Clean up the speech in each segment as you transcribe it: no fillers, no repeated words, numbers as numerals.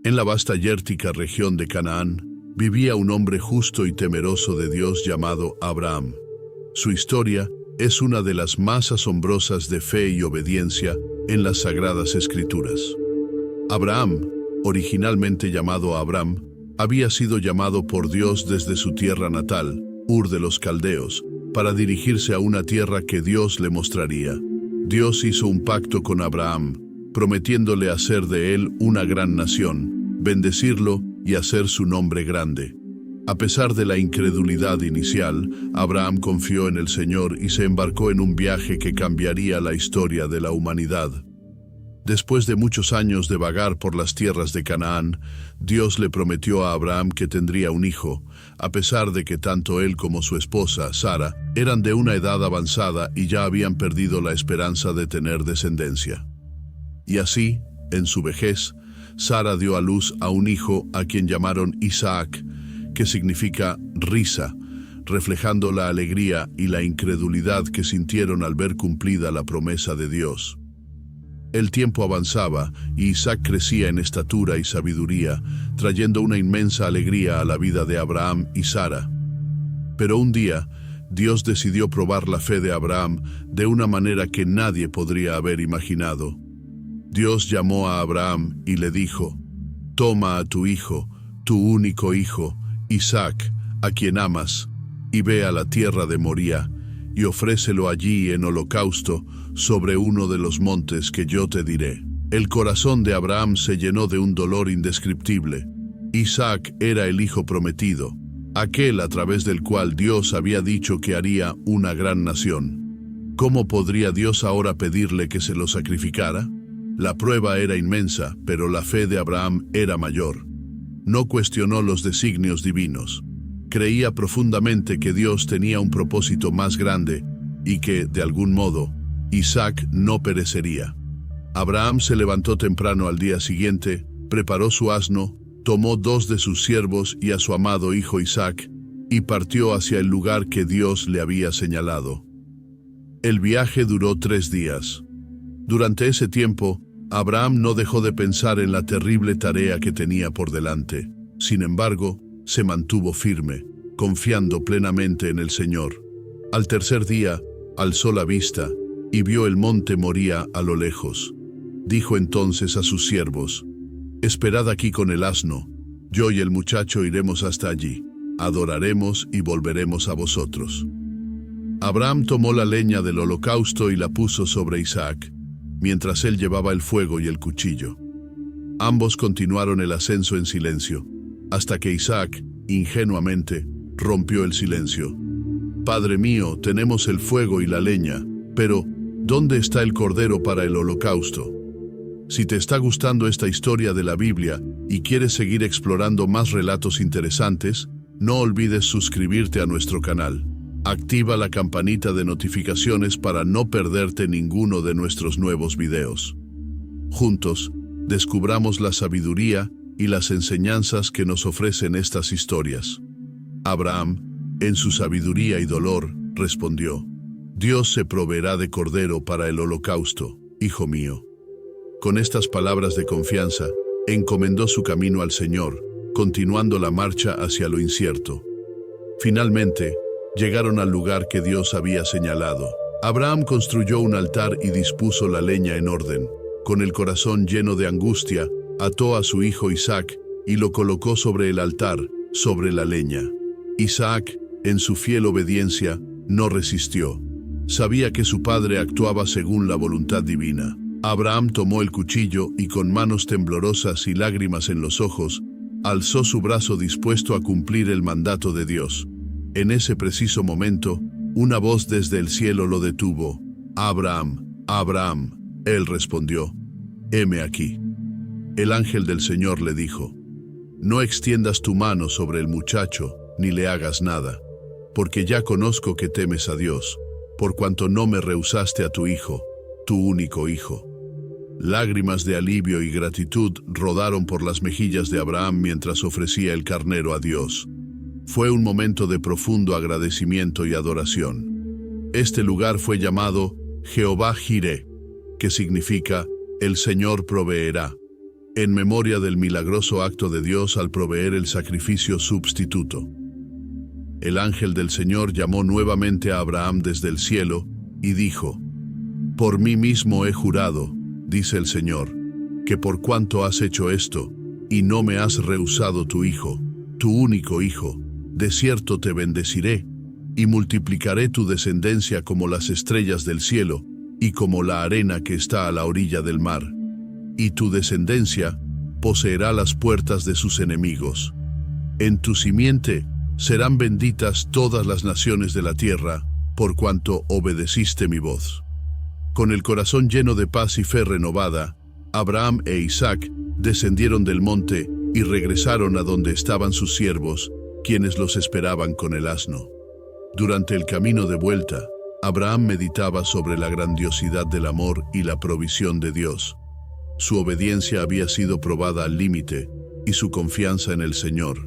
En la vasta y értica región de Canaán, vivía un hombre justo y temeroso de Dios llamado Abraham. Su historia es una de las más asombrosas de fe y obediencia en las Sagradas Escrituras. Abraham, originalmente llamado Abram, había sido llamado por Dios desde su tierra natal, Ur de los Caldeos, para dirigirse a una tierra que Dios le mostraría. Dios hizo un pacto con Abraham, prometiéndole hacer de él una gran nación, bendecirlo y hacer su nombre grande. A pesar de la incredulidad inicial, Abraham confió en el Señor y se embarcó en un viaje que cambiaría la historia de la humanidad. Después de muchos años de vagar por las tierras de Canaán, Dios le prometió a Abraham que tendría un hijo, a pesar de que tanto él como su esposa, Sara, eran de una edad avanzada y ya habían perdido la esperanza de tener descendencia. Y así, en su vejez, Sara dio a luz a un hijo a quien llamaron Isaac, que significa risa, reflejando la alegría y la incredulidad que sintieron al ver cumplida la promesa de Dios. El tiempo avanzaba y Isaac crecía en estatura y sabiduría, trayendo una inmensa alegría a la vida de Abraham y Sara. Pero un día, Dios decidió probar la fe de Abraham de una manera que nadie podría haber imaginado. Dios llamó a Abraham y le dijo: «Toma a tu hijo, tu único hijo, Isaac, a quien amas, y ve a la tierra de Moría, y ofrécelo allí en holocausto sobre uno de los montes que yo te diré». El corazón de Abraham se llenó de un dolor indescriptible. Isaac era el hijo prometido, aquel a través del cual Dios había dicho que haría una gran nación. ¿Cómo podría Dios ahora pedirle que se lo sacrificara? La prueba era inmensa, pero la fe de Abraham era mayor. No cuestionó los designios divinos. Creía profundamente que Dios tenía un propósito más grande y que, de algún modo, Isaac no perecería. Abraham se levantó temprano al día siguiente, preparó su asno, tomó 2 de sus siervos y a su amado hijo Isaac, y partió hacia el lugar que Dios le había señalado. El viaje duró 3 días. Durante ese tiempo, Abraham no dejó de pensar en la terrible tarea que tenía por delante. Sin embargo, se mantuvo firme, confiando plenamente en el Señor. Al tercer día, alzó la vista y vio el monte Moría a lo lejos. Dijo entonces a sus siervos: «Esperad aquí con el asno, yo y el muchacho iremos hasta allí, adoraremos y volveremos a vosotros». Abraham tomó la leña del holocausto y la puso sobre Isaac, mientras él llevaba el fuego y el cuchillo. Ambos continuaron el ascenso en silencio, hasta que Isaac, ingenuamente, rompió el silencio. «Padre mío, tenemos el fuego y la leña, pero ¿dónde está el cordero para el holocausto?». Si te está gustando esta historia de la Biblia y quieres seguir explorando más relatos interesantes, no olvides suscribirte a nuestro canal. Activa la campanita de notificaciones para no perderte ninguno de nuestros nuevos videos. Juntos, descubramos la sabiduría y las enseñanzas que nos ofrecen estas historias. Abraham, en su sabiduría y dolor, respondió: «Dios se proveerá de cordero para el holocausto, hijo mío». Con estas palabras de confianza, encomendó su camino al Señor, continuando la marcha hacia lo incierto. Finalmente, llegaron al lugar que Dios había señalado. Abraham construyó un altar y dispuso la leña en orden. Con el corazón lleno de angustia, ató a su hijo Isaac y lo colocó sobre el altar, sobre la leña. Isaac, en su fiel obediencia, no resistió. Sabía que su padre actuaba según la voluntad divina. Abraham tomó el cuchillo y con manos temblorosas y lágrimas en los ojos, alzó su brazo dispuesto a cumplir el mandato de Dios. En ese preciso momento, una voz desde el cielo lo detuvo. «Abraham, Abraham». Él respondió: «Heme aquí». El ángel del Señor le dijo: «No extiendas tu mano sobre el muchacho, ni le hagas nada, porque ya conozco que temes a Dios, por cuanto no me rehusaste a tu hijo, tu único hijo». Lágrimas de alivio y gratitud rodaron por las mejillas de Abraham mientras ofrecía el carnero a Dios. Fue un momento de profundo agradecimiento y adoración. Este lugar fue llamado Jehová Jireh, que significa «El Señor proveerá». en memoria del milagroso acto de Dios al proveer el sacrificio sustituto. El ángel del Señor llamó nuevamente a Abraham desde el cielo y dijo: «Por mí mismo he jurado, dice el Señor, que por cuanto has hecho esto, y no me has rehusado tu hijo, tu único hijo, de cierto te bendeciré, y multiplicaré tu descendencia como las estrellas del cielo, y como la arena que está a la orilla del mar. Y tu descendencia poseerá las puertas de sus enemigos. En tu simiente serán benditas todas las naciones de la tierra, por cuanto obedeciste mi voz». Con el corazón lleno de paz y fe renovada, Abraham e Isaac descendieron del monte y regresaron a donde estaban sus siervos, quienes los esperaban con el asno. Durante el camino de vuelta, Abraham meditaba sobre la grandiosidad del amor y la provisión de Dios. Su obediencia había sido probada al límite y su confianza en el Señor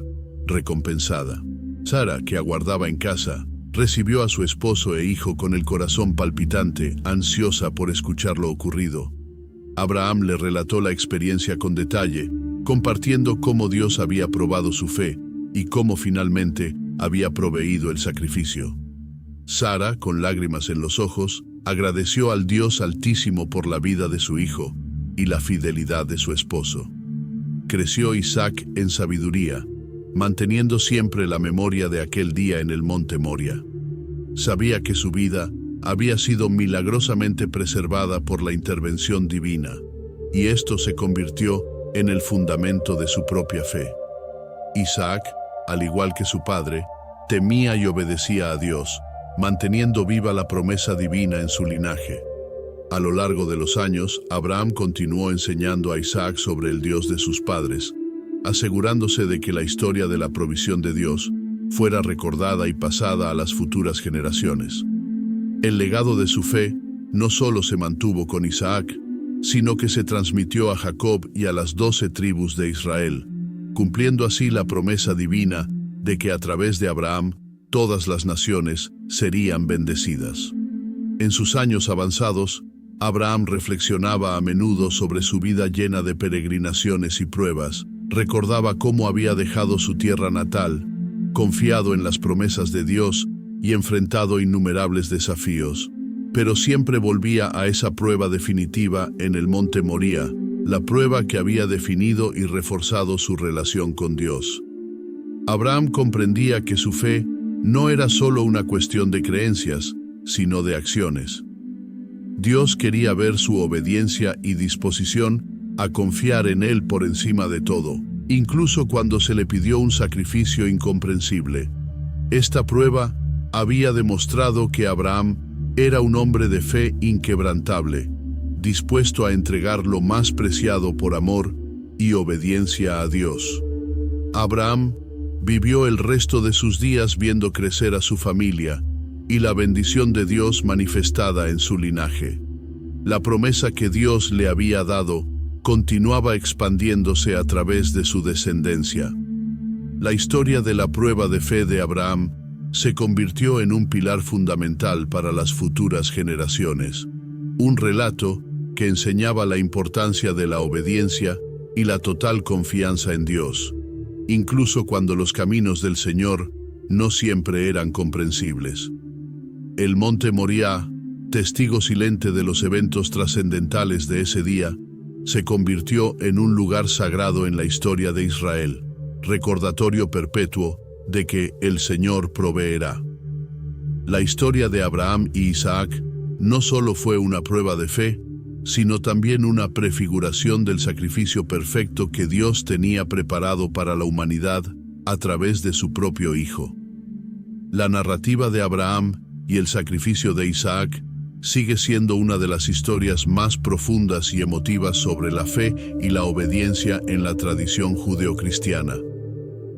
recompensada. Sara, que aguardaba en casa, recibió a su esposo e hijo con el corazón palpitante, ansiosa por escuchar lo ocurrido. Abraham le relató la experiencia con detalle, compartiendo cómo Dios había probado su fe y cómo finalmente había proveído el sacrificio. Sara, con lágrimas en los ojos, agradeció al Dios Altísimo por la vida de su hijo y la fidelidad de su esposo. Creció Isaac en sabiduría, manteniendo siempre la memoria de aquel día en el monte Moria. Sabía que su vida había sido milagrosamente preservada por la intervención divina, y esto se convirtió en el fundamento de su propia fe. Isaac, al igual que su padre, temía y obedecía a Dios, manteniendo viva la promesa divina en su linaje. A lo largo de los años, Abraham continuó enseñando a Isaac sobre el Dios de sus padres, asegurándose de que la historia de la provisión de Dios fuera recordada y pasada a las futuras generaciones. El legado de su fe no solo se mantuvo con Isaac, sino que se transmitió a Jacob y a las 12 tribus de Israel, cumpliendo así la promesa divina de que a través de Abraham todas las naciones serían bendecidas. En sus años avanzados, Abraham reflexionaba a menudo sobre su vida llena de peregrinaciones y pruebas. Recordaba cómo había dejado su tierra natal, confiado en las promesas de Dios y enfrentado innumerables desafíos, pero siempre volvía a esa prueba definitiva en el monte Moría, la prueba que había definido y reforzado su relación con Dios. Abraham comprendía que su fe no era solo una cuestión de creencias, sino de acciones. Dios quería ver su obediencia y disposición a confiar en Él por encima de todo, incluso cuando se le pidió un sacrificio incomprensible. Esta prueba había demostrado que Abraham era un hombre de fe inquebrantable, dispuesto a entregar lo más preciado por amor y obediencia a Dios. Abraham vivió el resto de sus días viendo crecer a su familia y la bendición de Dios manifestada en su linaje. La promesa que Dios le había dado continuaba expandiéndose a través de su descendencia. La historia de la prueba de fe de Abraham se convirtió en un pilar fundamental para las futuras generaciones, un relato que enseñaba la importancia de la obediencia y la total confianza en Dios, incluso cuando los caminos del Señor no siempre eran comprensibles. El monte Moría, testigo silente de los eventos trascendentales de ese día, se convirtió en un lugar sagrado en la historia de Israel, recordatorio perpetuo de que el Señor proveerá. La historia de Abraham y Isaac no solo fue una prueba de fe, sino también una prefiguración del sacrificio perfecto que Dios tenía preparado para la humanidad a través de su propio Hijo. La narrativa de Abraham y el sacrificio de Isaac sigue siendo una de las historias más profundas y emotivas sobre la fe y la obediencia en la tradición judeocristiana.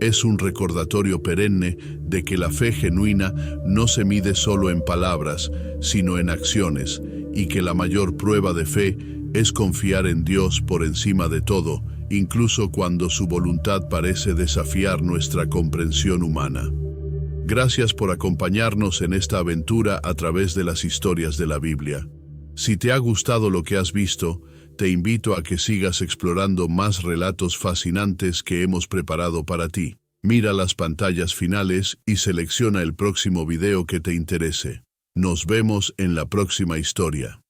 Es un recordatorio perenne de que la fe genuina no se mide solo en palabras, sino en acciones, y que la mayor prueba de fe es confiar en Dios por encima de todo, incluso cuando su voluntad parece desafiar nuestra comprensión humana. Gracias por acompañarnos en esta aventura a través de las historias de la Biblia. Si te ha gustado lo que has visto, te invito a que sigas explorando más relatos fascinantes que hemos preparado para ti. Mira las pantallas finales y selecciona el próximo video que te interese. Nos vemos en la próxima historia.